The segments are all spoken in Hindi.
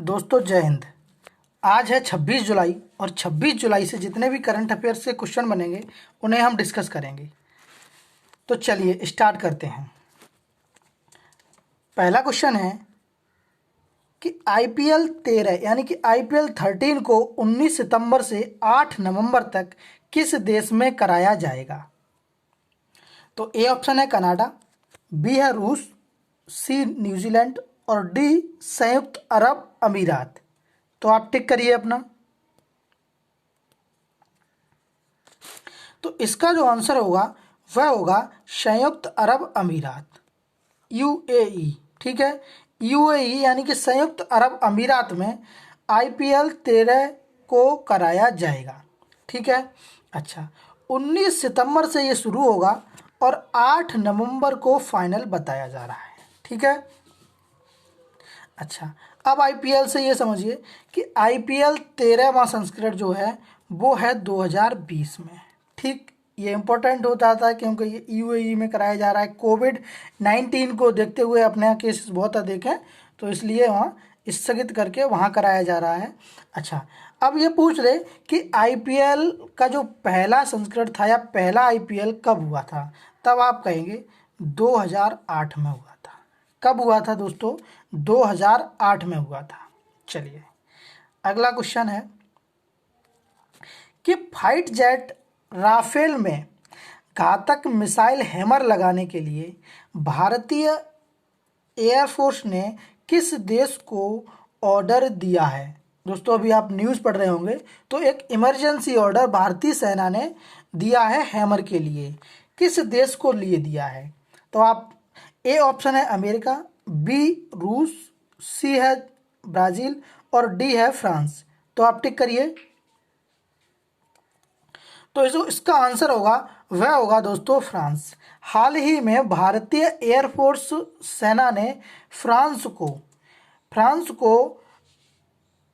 दोस्तों जय हिंद। आज है 26 जुलाई और 26 जुलाई से जितने भी करंट अफेयर्स से क्वेश्चन बनेंगे उन्हें हम डिस्कस करेंगे। तो चलिए स्टार्ट करते हैं। पहला क्वेश्चन है कि IPL 13 यानी कि IPL 13 को 19 सितंबर से 8 नवंबर तक किस देश में कराया जाएगा। तो ए ऑप्शन है कनाडा, बी है रूस, सी न्यूजीलैंड और डी संयुक्त अरब अमीरात। तो आप टिक करिए अपना। तो इसका जो आंसर होगा वह होगा संयुक्त अरब अमीरात, UAE। ठीक है, UAE यानी कि संयुक्त अरब अमीरात में IPL 13 को कराया जाएगा। ठीक है, अच्छा 19 सितंबर से ये शुरू होगा और 8 नवंबर को फाइनल बताया जा रहा है। ठीक है, अच्छा अब IPL से ये समझिए कि IPL 13वां संस्करण जो है वो है 2020 में। ठीक, ये इम्पोर्टेंट होता था क्योंकि ये UAE में कराया जा रहा है। कोविड-19 को देखते हुए अपने यहाँ केसेस बहुत अधिक हैं, तो इसलिए वहाँ स्थगित करके वहाँ कराया जा रहा है। अच्छा अब ये पूछ ले कि IPL का जो पहला संस्करण था या पहला IPL कब हुआ था, तब आप कहेंगे 2008 में हुआ था। कब हुआ था दोस्तों? 2008 में हुआ था। चलिए अगला क्वेश्चन है कि फाइट जेट राफेल में घातक मिसाइल हैमर लगाने के लिए भारतीय एयरफोर्स ने किस देश को ऑर्डर दिया है। दोस्तों अभी आप न्यूज़ पढ़ रहे होंगे, तो एक इमरजेंसी ऑर्डर भारतीय सेना ने दिया है हैमर के लिए। किस देश को लिए दिया है? तो आप ए ऑप्शन है अमेरिका, बी रूस, सी है ब्राज़ील और डी है फ्रांस। तो आप टिक करिए। तो जो इसका आंसर होगा वह होगा दोस्तों फ्रांस। हाल ही में भारतीय एयरफोर्स सेना ने फ्रांस को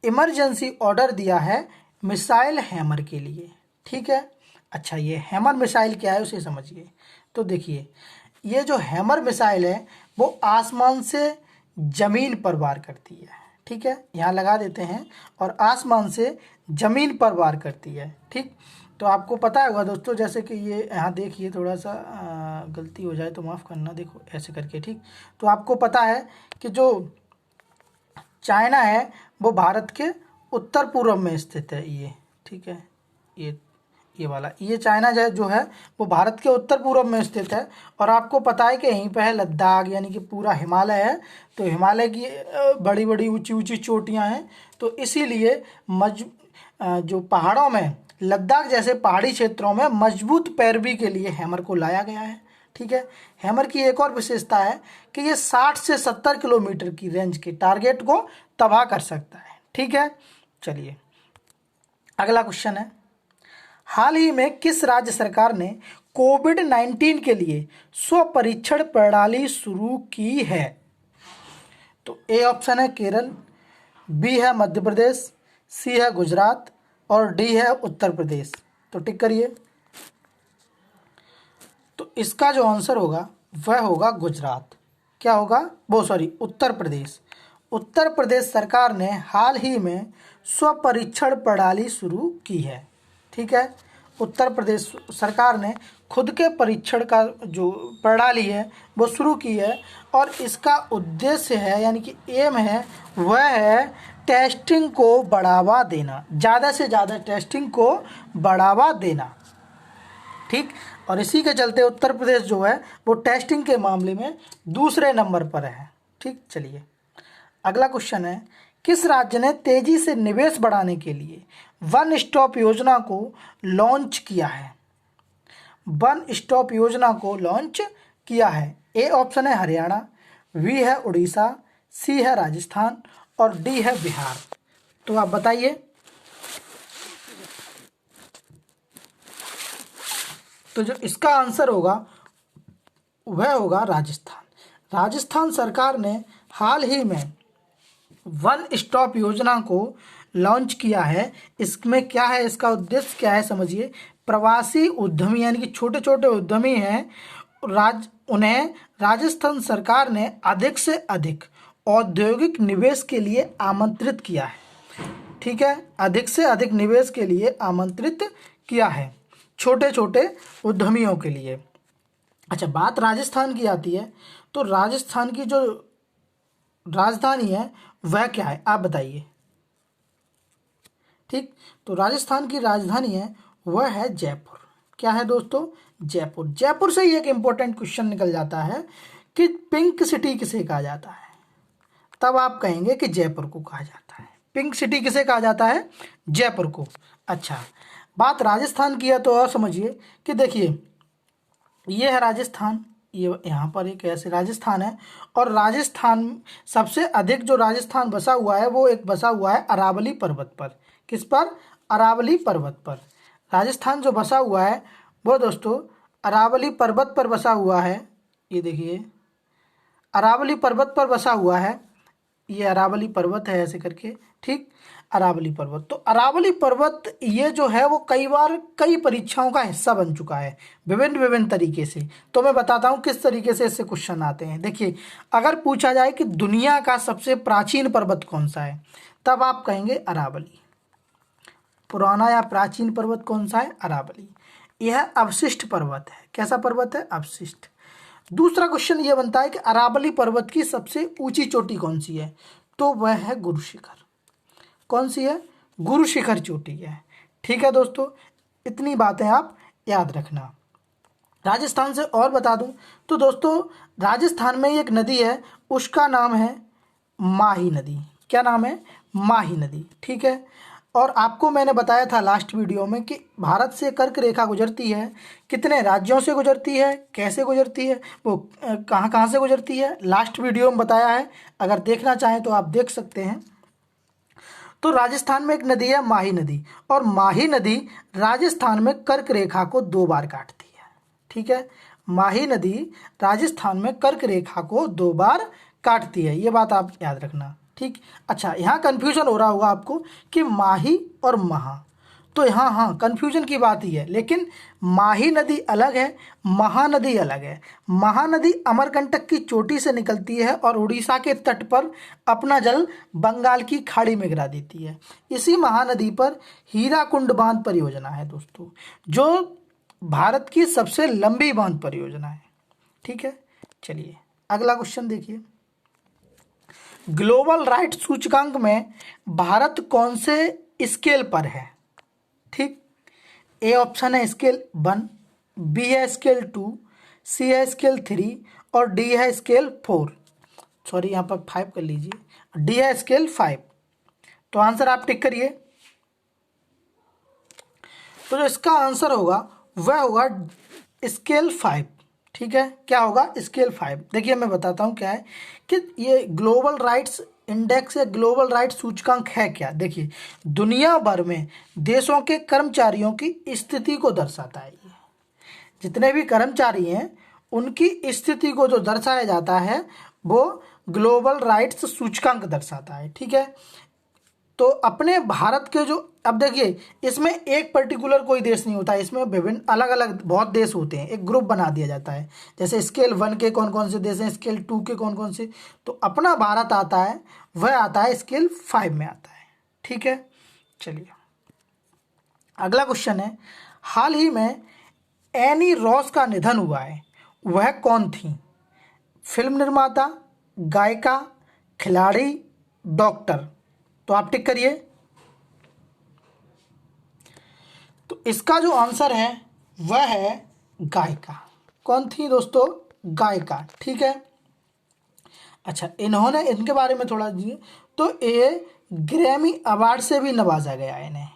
इमरजेंसी ऑर्डर दिया है मिसाइल हैमर के लिए। ठीक है, अच्छा ये हैमर मिसाइल क्या है उसे समझिए। तो देखिए ये जो हैमर मिसाइल है वो आसमान से ज़मीन पर वार करती है। ठीक है, यहाँ लगा देते हैं, और आसमान से ज़मीन पर वार करती है। ठीक, तो आपको पता होगा दोस्तों, जैसे कि ये यहाँ देखिए, थोड़ा सा गलती हो जाए तो माफ़ करना, देखो ऐसे करके। ठीक, तो आपको पता है कि जो चाइना है वो भारत के उत्तर पूर्व में स्थित है ये। ठीक है, ये वाला ये चाइना जो है वो भारत के उत्तर पूर्व में स्थित है, और आपको पता है कि यहीं पे है लद्दाख, यानी कि पूरा हिमालय है। तो हिमालय की बड़ी बड़ी ऊंची ऊंची चोटियां हैं, तो इसीलिए जो पहाड़ों में, लद्दाख जैसे पहाड़ी क्षेत्रों में मजबूत पैरवी के लिए हैमर को लाया गया है। ठीक है, हैमर की एक और विशेषता है कि ये 60 से 70 किलोमीटर की रेंज के टारगेट को तबाह कर सकता है। ठीक है, चलिए अगला क्वेश्चन है, हाल ही में किस राज्य सरकार ने कोविड-19 के लिए स्वपरीक्षण प्रणाली शुरू की है। तो ए ऑप्शन है केरल, बी है मध्य प्रदेश, सी है गुजरात और डी है उत्तर प्रदेश। तो टिक करिए। तो इसका जो आंसर होगा वह होगा गुजरात। क्या होगा वो, सॉरी, उत्तर प्रदेश। उत्तर प्रदेश सरकार ने हाल ही में स्वपरीक्षण प्रणाली शुरू की है। ठीक है, उत्तर प्रदेश सरकार ने खुद के परीक्षण का जो प्रणाली है वो शुरू की है, और इसका उद्देश्य है, यानी कि एम है, वह है टेस्टिंग को बढ़ावा देना, ज़्यादा से ज़्यादा टेस्टिंग को बढ़ावा देना। ठीक, और इसी के चलते उत्तर प्रदेश जो है वो टेस्टिंग के मामले में दूसरे नंबर पर है। ठीक, चलिए अगला क्वेश्चन है, किस राज्य ने तेजी से निवेश बढ़ाने के लिए वन स्टॉप योजना को लॉन्च किया है। वन स्टॉप योजना को लॉन्च किया है। ए ऑप्शन है हरियाणा, बी है उड़ीसा, सी है राजस्थान और डी है बिहार। तो आप बताइए। तो जो इसका आंसर होगा वह होगा राजस्थान। राजस्थान सरकार ने हाल ही में वन स्टॉप योजना को लॉन्च किया है। इसमें क्या है, इसका उद्देश्य क्या है समझिए। प्रवासी उद्यमी, यानी कि छोटे छोटे उद्यमी हैं, उन्हें राजस्थान सरकार ने अधिक से अधिक औद्योगिक निवेश के लिए आमंत्रित किया है। ठीक है, अधिक से अधिक निवेश के लिए आमंत्रित किया है छोटे छोटे उद्यमियों के लिए। अच्छा, बात राजस्थान की आती है, तो राजस्थान की जो राजधानी है वह क्या है, आप बताइए। ठीक, तो राजस्थान की राजधानी है वह है जयपुर। क्या है दोस्तों, जयपुर। जयपुर से ही एक इंपॉर्टेंट क्वेश्चन निकल जाता है कि पिंक सिटी किसे कहा जाता है, तब आप कहेंगे कि जयपुर को कहा जाता है। पिंक सिटी किसे कहा जाता है, जयपुर को। अच्छा, बात राजस्थान की है तो और समझिए कि देखिए ये है राजस्थान, ये यहाँ पर एक ऐसे राजस्थान है, और राजस्थान सबसे अधिक जो राजस्थान बसा हुआ है वो एक बसा हुआ है अरावली पर्वत पर। किस पर, अरावली पर्वत पर। राजस्थान जो बसा हुआ है वो दोस्तों अरावली पर्वत पर बसा हुआ है। ये देखिए अरावली पर्वत पर बसा हुआ है, ये अरावली पर्वत है ऐसे करके। ठीक, अरावली पर्वत, तो अरावली पर्वत ये जो है वो कई बार कई परीक्षाओं का हिस्सा बन चुका है विभिन्न विभिन्न तरीके से। तो मैं बताता हूँ किस तरीके से इससे क्वेश्चन आते हैं। देखिए, अगर पूछा जाए कि दुनिया का सबसे प्राचीन पर्वत कौन सा है, तब आप कहेंगे अरावली। पुराना या प्राचीन पर्वत कौन सा है, अरावली। यह अवशिष्ट पर्वत है। कैसा पर्वत है, अवशिष्ट। दूसरा क्वेश्चन ये बनता है कि अरावली पर्वत की सबसे ऊंची चोटी कौन सी है, तो वह है गुरु शिखर। कौन सी है, गुरु शिखर चोटी है। ठीक है दोस्तों, इतनी बातें आप याद रखना। राजस्थान से और बता दूं तो दोस्तों राजस्थान में एक नदी है, उसका नाम है माही नदी। क्या नाम है, माही नदी। ठीक है, और आपको मैंने बताया था लास्ट वीडियो में कि भारत से कर्क रेखा गुजरती है, कितने राज्यों से गुजरती है, कैसे गुजरती है, वो कहाँ कहाँ से गुजरती है, लास्ट वीडियो में बताया है। अगर देखना चाहें तो आप देख सकते हैं। तो राजस्थान में एक नदी है माही नदी, और माही नदी राजस्थान में कर्क रेखा को 2 बार काटती है। ठीक है, माही नदी राजस्थान में कर्क रेखा को 2 बार काटती है, ये बात आप याद रखना। ठीक, अच्छा, यहाँ कन्फ्यूजन हो रहा होगा आपको कि माही और महा, तो यहाँ हाँ कन्फ्यूजन की बात ही है, लेकिन माही नदी अलग है, महानदी अलग है। महानदी अमरकंटक की चोटी से निकलती है और उड़ीसा के तट पर अपना जल बंगाल की खाड़ी में गिरा देती है। इसी महानदी पर हीराकुंड बांध परियोजना है दोस्तों, जो भारत की सबसे लंबी बांध परियोजना है। ठीक है, चलिए अगला क्वेश्चन देखिए। ग्लोबल राइट सूचकांक में भारत कौन से स्केल पर है। ठीक, ए ऑप्शन है स्केल 1, बी है स्केल 2, सी है स्केल 3 और डी है स्केल 4। सॉरी, यहाँ पर 5 कर लीजिए, डी है स्केल 5। तो आंसर आप टिक करिए। तो जो इसका आंसर होगा वह होगा स्केल 5। ठीक है, क्या होगा, स्केल 5। देखिए मैं बताता हूँ क्या है कि ये ग्लोबल राइट्स इंडेक्स या ग्लोबल राइट सूचकांक है क्या। देखिए, दुनिया भर में देशों के कर्मचारियों की स्थिति को दर्शाता है। ये जितने भी कर्मचारी हैं उनकी स्थिति को जो दर्शाया जाता है वो ग्लोबल राइट्स सूचकांक दर्शाता है। ठीक है, तो अपने भारत के जो, अब देखिए इसमें एक पर्टिकुलर कोई देश नहीं होता, इसमें विभिन्न अलग अलग बहुत देश होते हैं, एक ग्रुप बना दिया जाता है। जैसे स्केल 1 के कौन कौन से देश हैं, स्केल 2 के कौन कौन से, तो अपना भारत आता है, वह आता है स्केल 5 में आता है। ठीक है, चलिए अगला क्वेश्चन है, हाल ही में एनी रॉस का निधन हुआ है, वह कौन थी। फिल्म निर्माता, गायिका, खिलाड़ी, डॉक्टर। तो आप टिक करिए। तो इसका जो आंसर है वह है गायिका। कौन थी दोस्तों, गायिका। ठीक है, अच्छा, इन्होंने इनके बारे में थोड़ा दिए, तो ये ग्रैमी अवार्ड से भी नवाजा गया है इन्हें,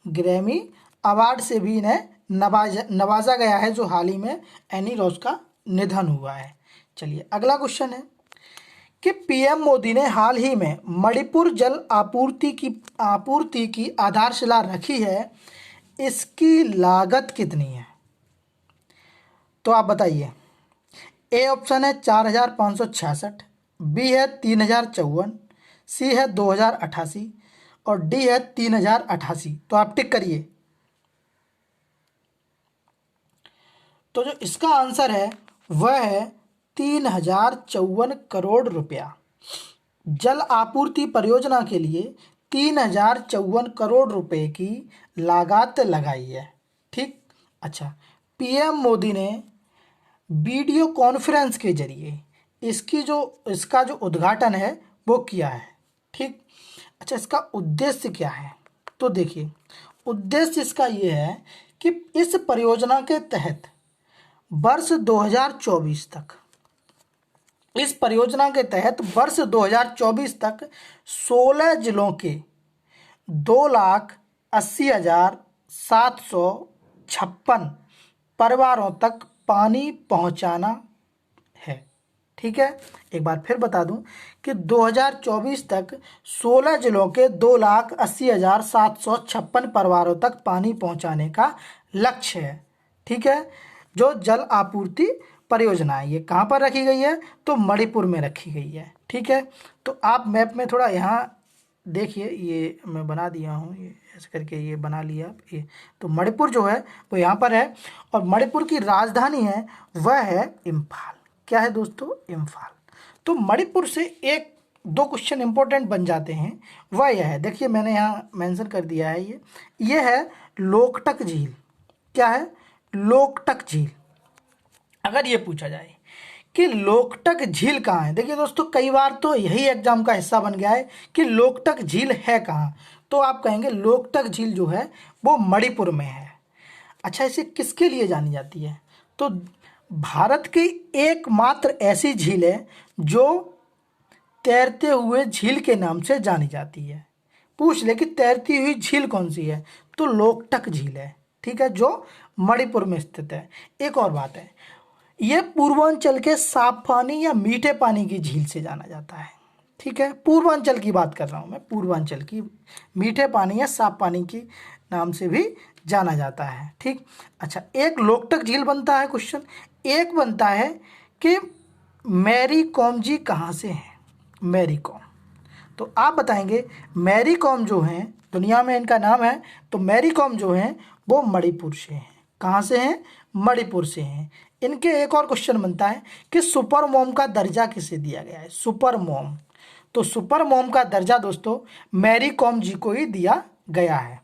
ग्रैमी अवार्ड से भी इन्हें नवाजा गया है, जो हाल ही में एनी रॉस का निधन हुआ है। चलिए अगला क्वेश्चन है कि पीएम मोदी ने हाल ही में मणिपुर जल आपूर्ति की आधारशिला रखी है, इसकी लागत कितनी है। तो आप बताइए। ए ऑप्शन है 4,566, बी है 3,054, सी है 2,088 और डी है 3,088। तो आप टिक करिए। तो जो इसका आंसर है वह है 3,054 करोड़ रुपया। जल आपूर्ति परियोजना के लिए 3054 करोड़ रुपए की लागत लगाई है। ठीक। अच्छा, पीएम मोदी ने वीडियो कॉन्फ्रेंस के जरिए इसका जो उद्घाटन है वो किया है। ठीक। अच्छा, इसका उद्देश्य क्या है? तो देखिए, उद्देश्य इसका ये है कि इस परियोजना के तहत वर्ष 2024 तक, इस परियोजना के तहत वर्ष 2024 तक 16 जिलों के 2,80,756 परिवारों तक पानी पहुंचाना है। ठीक है, एक बार फिर बता दूं कि 2024 तक 16 जिलों के 2,80,756 परिवारों तक पानी पहुंचाने का लक्ष्य है। ठीक है, जो जल आपूर्ति परियोजना है ये कहाँ पर रखी गई है? तो मणिपुर में रखी गई है। ठीक है, तो आप मैप में थोड़ा यहाँ देखिए, ये मैं बना दिया हूँ, ये ऐसे करके ये बना लिया आप। ये तो मणिपुर जो है वो यहाँ पर है, और मणिपुर की राजधानी है वह है इम्फाल। क्या है दोस्तों? इम्फाल। तो मणिपुर से एक दो क्वेश्चन इंपॉर्टेंट बन जाते हैं, वह यह है, देखिए मैंने यहाँ मेंशन कर दिया है, ये है लोकटक झील। क्या है? लोकटक झील। अगर ये पूछा जाए कि लोकटक झील कहाँ है, देखिए दोस्तों कई बार तो यही एग्जाम का हिस्सा बन गया है कि लोकटक झील है कहाँ, तो आप कहेंगे लोकटक झील जो है वो मणिपुर में है। अच्छा, इसे किसके लिए जानी जाती है? तो भारत की एकमात्र ऐसी झील है जो तैरते हुए झील के नाम से जानी जाती है। पूछ ले कि तैरती हुई झील कौन सी है, तो लोकटक झील है। ठीक है, जो मणिपुर में स्थित है। एक और बात है, ये पूर्वांचल के साफ पानी या मीठे पानी की झील से जाना जाता है। ठीक है, पूर्वांचल की बात कर रहा हूँ मैं, पूर्वांचल की, मीठे पानी या साफ पानी की नाम से भी जाना जाता है। ठीक। अच्छा, एक लोकटक झील बनता है क्वेश्चन, एक बनता है कि मैरी कॉम जी कहाँ से हैं? मैरी कॉम, तो आप बताएंगे मैरी कॉम जो हैं, दुनिया में इनका नाम है, तो मैरी कॉम जो हैं वो मणिपुर से हैं। कहाँ से हैं? मणिपुर से हैं। इनके एक और क्वेश्चन बनता है कि सुपर मॉम का दर्जा किसे दिया गया है? सुपर मॉम, तो सुपर मॉम का दर्जा दोस्तों मैरी कॉम जी को ही दिया गया है।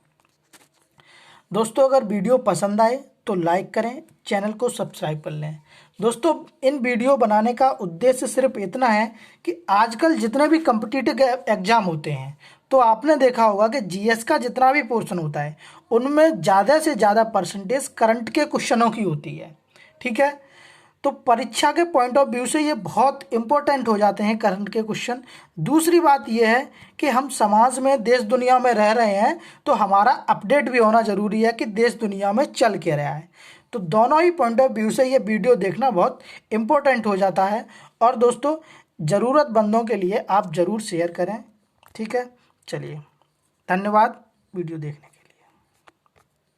दोस्तों अगर वीडियो पसंद आए तो लाइक करें, चैनल को सब्सक्राइब कर लें। दोस्तों इन वीडियो बनाने का उद्देश्य सिर्फ इतना है कि आजकल जितने भी कॉम्पिटिटिव एग्जाम होते हैं, तो आपने देखा होगा कि जीएस का जितना भी पोर्शन होता है उनमें ज़्यादा से ज़्यादा परसेंटेज करंट के क्वेश्चनों की होती है। ठीक है, तो परीक्षा के पॉइंट ऑफ व्यू से ये बहुत इंपॉर्टेंट हो जाते हैं करंट के क्वेश्चन। दूसरी बात ये है कि हम समाज में, देश दुनिया में रह रहे हैं, तो हमारा अपडेट भी होना ज़रूरी है कि देश दुनिया में चल क्या रहा है। तो दोनों ही पॉइंट ऑफ व्यू से ये वीडियो देखना बहुत इंपॉर्टेंट हो जाता है। और दोस्तों ज़रूरतमंदों के लिए आप ज़रूर शेयर करें। ठीक है, चलिए, धन्यवाद वीडियो देखने के लिए।